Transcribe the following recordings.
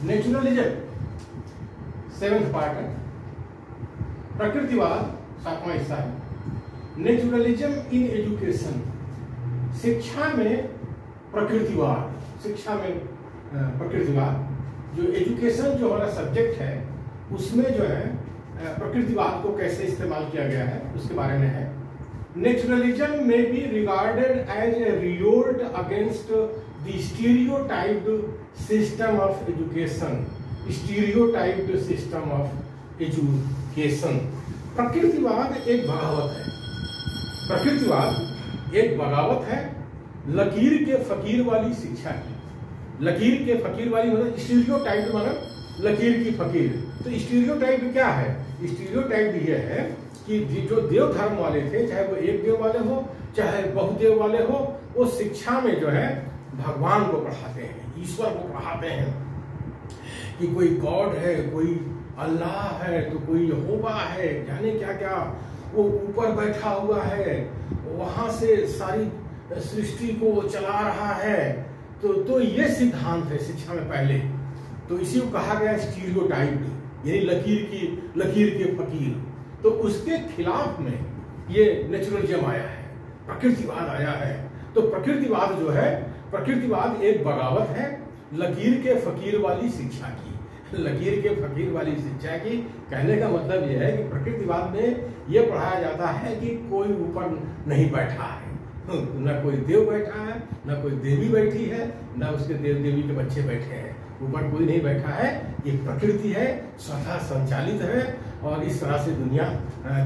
Naturalism 7th part है, प्रकृतिवाद 7वां हिस्सा है। नेचुरलिज्म इन एजुकेशन, शिक्षा में प्रकृतिवाद, शिक्षा में प्रकृतिवाद, जो एजुकेशन जो हमारा सब्जेक्ट है उसमें जो है प्रकृतिवाद को कैसे इस्तेमाल किया गया है उसके बारे में है। नेचुरलिज्म में be regarded as a revolt against the stereotyped system of education, stereotyped system of education. प्रकृतिवाद एक बगावत है, प्रकृतिवाद एक बगावत है लकीर के फकीर वाली शिक्षा की। लकीर के फकीर वाली मतलब स्टीरियोटाइप, मतलब लकीर की फकीर। तो स्टीरियोटाइप क्या है? स्टीरियोटाइप ये है कि जो देव धर्म वाले थे, चाहे वो एक देव वाले हो चाहे बहुदेव वाले हो, वो शिक्षा में जो है भगवान को पढ़ाते हैं, ईश्वर को पढ़ाते हैं कि कोई गॉड है, कोई अल्लाह है, तो कोई यहोवा है, जाने क्या क्या, वो ऊपर बैठा हुआ है, वहां से सारी सृष्टि को चला रहा है। तो ये सिद्धांत है शिक्षा में पहले। तो इसी को कहा गया स्टीरियोटाइप, यानी लकीर के फकीर। तो उसके खिलाफ में ये नेचुरलिज्म आया है, प्रकृतिवाद आया है। तो प्रकृतिवाद जो है, प्रकृतिवाद एक बगावत है लकीर के फकीर वाली शिक्षा की। लकीर के फकीर वाली शिक्षा की कहने का मतलब यह है कि प्रकृतिवाद में यह पढ़ाया जाता है कि कोई ऊपर नहीं बैठा है, न कोई देव बैठा है, न कोई देवी बैठी है, न उसके देव देवी के बच्चे बैठे हैं, ऊपर कोई नहीं बैठा है। ये प्रकृति है, स्वतः संचालित है और इस तरह से दुनिया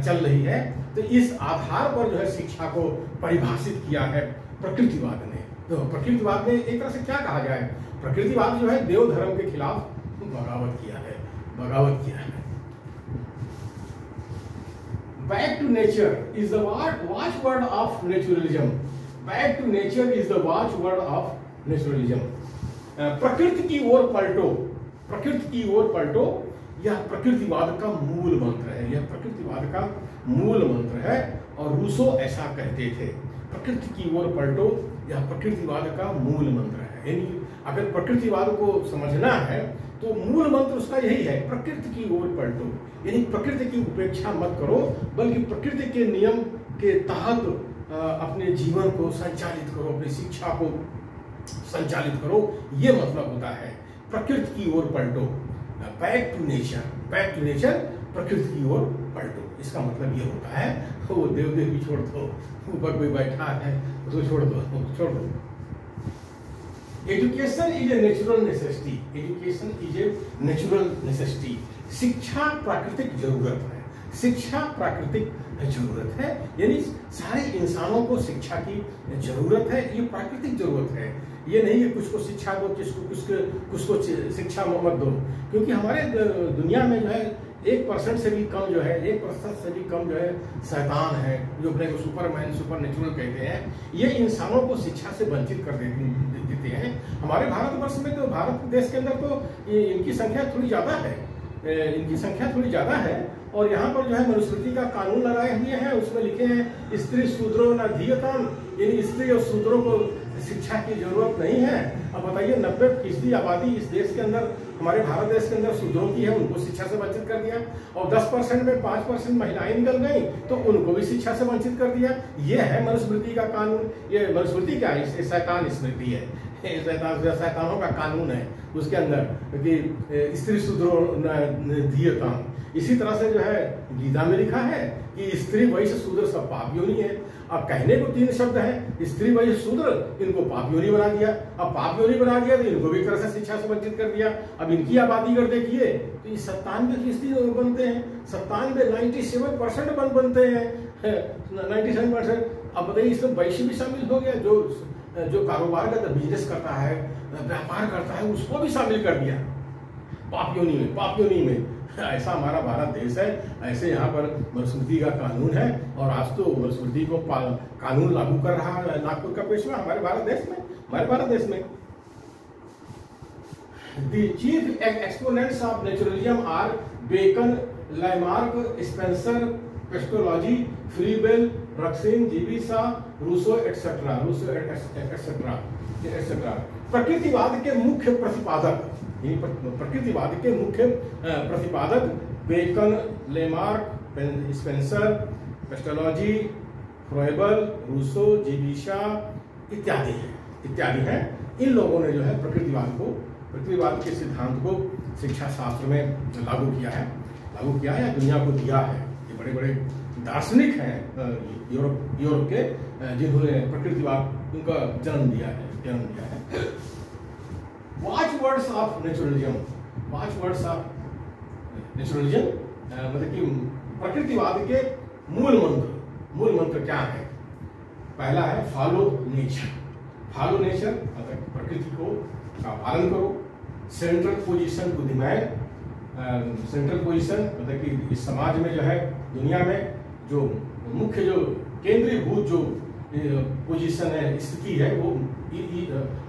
चल रही है। तो इस आधार पर जो है शिक्षा को परिभाषित किया है प्रकृतिवाद ने। तो प्रकृतिवाद ने एक तरह से क्या कहा जाए, प्रकृतिवाद जो है देव धर्म के खिलाफ बगावत किया है, बगावत किया है। Back to nature is the watchword of naturalism. Back to nature is the watchword of naturalism. प्रकृति की ओर पलटो, प्रकृति की ओर पलटो, यह प्रकृतिवाद का मूल मंत्र है, यह प्रकृतिवाद का मूल मंत्र है। और रूसो ऐसा कहते थे, प्रकृति की ओर पलटो यह प्रकृतिवाद का मूल मंत्र है। यानी अगर प्रकृतिवाद को समझना है तो मूल मंत्र उसका यही है, प्रकृति की ओर पलटो, यानी प्रकृति की उपेक्षा मत करो, बल्कि प्रकृति के नियम के तहत अपने जीवन को संचालित करो, अपनी शिक्षा को संचालित करो। ये मतलब होता है प्रकृति की ओर पलटो, back to nature, back to nature, प्रकृति की ओर पलटो। इसका मतलब ये होता है वो देव देवी छोड़ दो, ऊपर कोई बैठा है उसको छोड़ दो, छोड़ दो। Education is a natural necessity, education is a natural necessity. शिक्षा प्राकृतिक जरूरत है, शिक्षा प्राकृतिक जरूरत है, यानी सारे इंसानों को शिक्षा की जरूरत है, ये प्राकृतिक जरूरत है। ये नहीं कि कुछ को शिक्षा दो, कुछ को शिक्षा मत दो, क्योंकि हमारे दुनिया में जो है 1% से भी कम जो है, 1% से भी कम जो है शैतान है, जो अपने को सुपरमैन, सुपर नेचुरल कहते हैं। ये इंसानों को शिक्षा से वंचित कर देते हैं। हमारे भारतवर्ष में तो, भारत देश के अंदर तो इनकी संख्या थोड़ी ज्यादा है, इनकी संख्या थोड़ी ज्यादा है। और यहाँ पर जो है मनुस्मृति का कानून लगाए हुए हैं, उसमें लिखे हैं स्त्री शूद्रो न धीयताम, यानी स्त्री और शूद्रों को शिक्षा की जरूरत नहीं है। अब बताइए 90% आबादी इस देश के अंदर, हमारे भारत देश के अंदर शूद्रों की है, उनको शिक्षा से वंचित कर दिया। और 10% में 5% महिलाएं निकल गई तो उनको भी शिक्षा से वंचित कर दिया। ये है मनुस्मृति का कानून। ये मनुस्मृति क्या है? शैतान स्मृति है, शैतानों का कानून है उसके अंदर कि स्त्री शूद्रो न धीयताम। इसी तरह से जो है गीता में लिखा है कि स्त्री वैश्य शूद्र सब पाप योनि है। अब कहने को 3 शब्द है, स्त्री वैश्य शूद्र, इनको पाप योनि बना दिया। अब पाप योनि बना दिया तो इनको भी तरह से शिक्षा से वंचित कर दिया। अब इनकी आबादी अगर देखिए तो ये 97% बनते हैं, 97% बनते हैं, 97%। अब बताइए इसमें वैश्य भी शामिल हो गया, जो कारोबार करता, बिजनेस करता है, व्यापार करता है, उसको भी शामिल कर दिया पाप योनि में, पाप योनि में। ऐसा हमारा भारत देश है, ऐसे यहाँ पर मनुस्मृति का कानून है। और आज तो मनुस्मृति को कानून लागू कर रहा है नागपुर का पेशवा हमारे भारत देश में, हमारे भारत देश में। The chief exponents of naturalism are Bacon, Lamarck, Spencer, Pestalozzi, Froebel, Raksin, G.B. Shaw, Rousseau, etc. प्रकृतिवाद के मुख्य प्रतिपादक, प्रकृतिवाद के मुख्य प्रतिपादक Bacon, Lamarck, Spencer, Pestalozzi, Froebel, Rousseau, G B Shaw इत्यादि हैं। इन लोगों ने जो है प्रकृतिवाद के सिद्धांत को शिक्षा शास्त्र में लागू किया है, दुनिया को दिया है। ये बड़े बड़े दार्शनिक हैं यूरोप के, जिन्होंने प्रकृतिवाद उनका जन्म दिया है। वॉच वर्ड्स ऑफ नेचुरलिज्म, मतलब कि प्रकृतिवाद के मूल मंत्र क्या है? पहला है फॉलो नेचर, मतलब प्रकृति का पालन करो। Central position to the man, central position मतलब कि इस समाज में जो है, दुनिया में जो मुख्य जो केंद्रीभूत जो पोजीशन है, स्थिति है, वो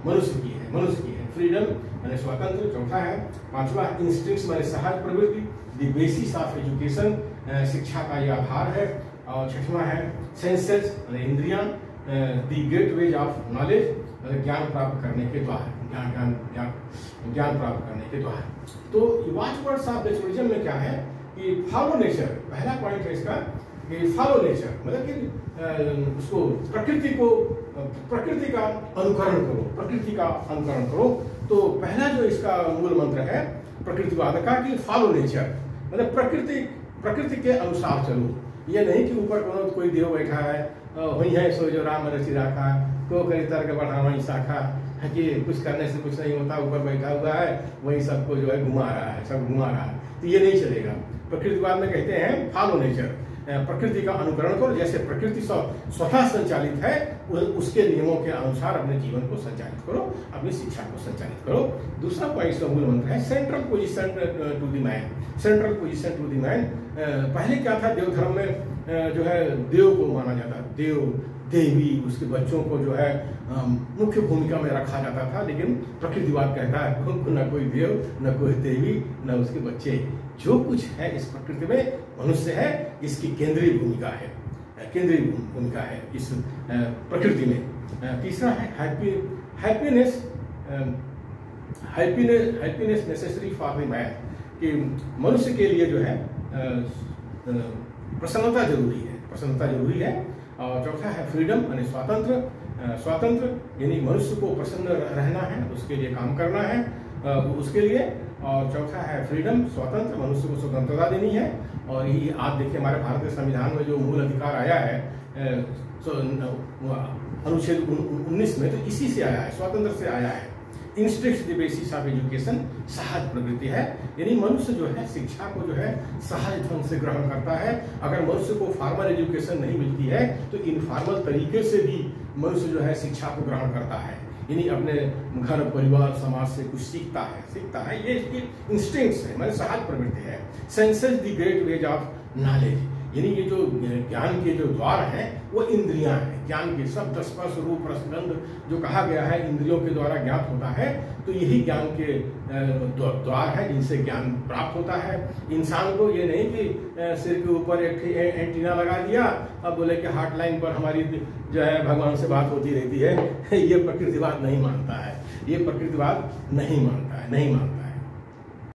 मनुष्य की है। फ्रीडम यानी स्वतंत्र, चौथा है। पांचवा इंस्टिंक्ट्स माने सहज प्रवृत्ति, द बेसिस ऑफ एजुकेशन, शिक्षा का ये आधार है। और छठवां है सेंसेस यानी इंद्रियां, द गेटवे ऑफ नॉलेज, ज्ञान प्राप्त करने के द्वार, ज्ञान प्राप्त करने के द्वार। तो वॉच वर्ड्स ऑफ नेचुरलिज्म में क्या है कि फॉलो नेचर, पहला पॉइंट है इसका कि फॉलो नेचर, मतलब कि उसको प्रकृति का अनुकरण करो। तो पहला जो इसका मूल मंत्र है प्रकृतिवाद का कि फॉलो नेचर, मतलब प्रकृति के अनुसार चलो। ये नहीं कि ऊपर कोई देव बैठा है, वही है सो जो राम रचि राखा, को कई तरह के बढ़ावा शाखा है कि कुछ करने से कुछ नहीं होता, ऊपर बैठा हुआ है, वही सबको जो है घुमा रहा है, तो ये नहीं चलेगा। प्रकृतिवाद में कहते हैं फॉलो नेचर, प्रकृति का अनुकरण करो। जैसे प्रकृति स्वतः संचालित है, उसके नियमों के अनुसार अपने जीवन को संचालित करो, अपनी शिक्षा को संचालित करो। दूसरा पॉइंट का मूल मंत्र है central position to the man, central position to the man. पहले क्या था, देव धर्म में जो है देव को माना जाता, देव देवी उसके बच्चों को जो है मुख्य भूमिका में रखा जाता था। लेकिन प्रकृतिवाद कहता है न कोई देव, न कोई देवी, न उसके बच्चे, जो कुछ है इस प्रकृति में मनुष्य है, इसकी केंद्रीय भूमिका है इस प्रकृति में। तीसरा है happiness necessary for the man, कि मनुष्य के लिए जो है प्रसन्नता जरूरी है। और चौथा है फ्रीडम यानी स्वातंत्र यानी मनुष्य को प्रसन्न रहना है, उसके लिए काम करना है, उसके लिए। और चौथा है फ्रीडम, स्वतंत्र, मनुष्य को स्वतंत्रता देनी है। और ये आप देखिए हमारे भारतीय संविधान में जो मूल अधिकार आया है अनुच्छेद 19 में, तो इसी से आया है, स्वतंत्र से आया है। Instincts the basis of education, सहज प्रवृत्ति है, यानी मनुष्य जो है शिक्षा को जो है सहज ढंग से ग्रहण करता है। अगर मनुष्य को फॉर्मल एजुकेशन नहीं मिलती है तो इनफॉर्मल तरीके से भी मनुष्य जो है शिक्षा को ग्रहण करता है, यानी अपने घर परिवार समाज से कुछ सीखता है। ये इसकी इंस्टिंक्ट्स है, मतलब सहज प्रवृत्ति है। Senses the great ways of knowledge, यानी ये जो ज्ञान के जो द्वार हैं वो इंद्रियां हैं। ज्ञान के शब्द, स्पर्श, रूप, रसगंध जो कहा गया है इंद्रियों के द्वारा ज्ञात होता है, तो यही ज्ञान के द्वार है जिनसे ज्ञान प्राप्त होता है। इंसान को ये नहीं कि सिर के ऊपर एक एंटीना लगा दिया, अब बोले कि हॉटलाइन पर हमारी जो है भगवान से बात होती रहती है। ये प्रकृतिवाद नहीं मानता है,